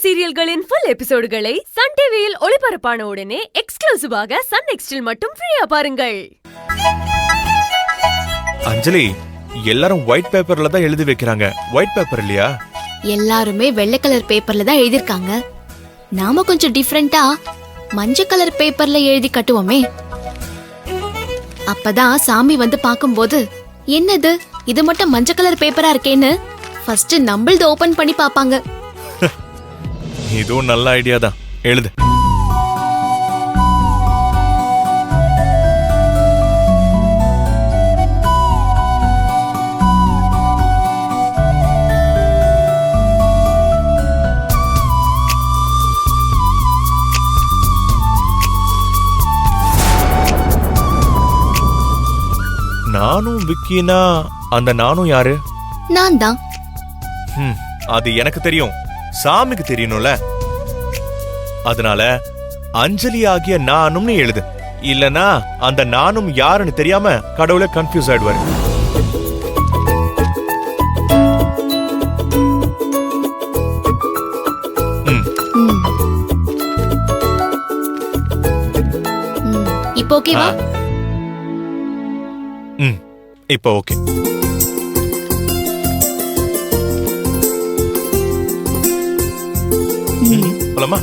சீரியல்களின் full எபிசோடுகளை Sun டிவியில் ஒளிபரப்பான உடனே எக்ஸ்க்ளூசிவாக சன் நெக்ஸ்டில் மட்டும் ஃப்ரீயா பாருங்கள். அஞ்சலி, எல்லாரும் ஒயிட் பேப்பர்ல தான் எழுதி வைக்கிறாங்க. ஒயிட் பேப்பர் இல்லையா? எல்லாருமே வெள்ளை கலர் பேப்பர்ல தான் எழுதிருக்காங்க. நாம கொஞ்சம் டிஃபரெண்டா மஞ்சள் கலர் பேப்பர்ல எழுதி கட்டுவோமே. அப்பதான் சாமி வந்து பாக்கும்போது என்னது இது மட்டும் மஞ்சள் கலர் பேப்பரா இருக்கேன்னு ஃபர்ஸ்ட் நம்மளது ஓபன் பண்ணி பாப்பாங்க. இதுவும் நல்ல ஐடியா தான். எழுது. நானும் விக்கினா அந்த நானும் யாரு? நான் தான். அது எனக்கு தெரியும், சாமிக்கு தெரியணும்ல. அதனால அஞ்சலி ஆகிய நானும்னு எழுது. இல்லனா அந்த நானும் யாருன்னு தெரியாம கடவுளே கன்ஃபியூஸ் ஆயிடுவாரு. இப்போ ஓகேவா? இப்போ ஓகே. போலாமா?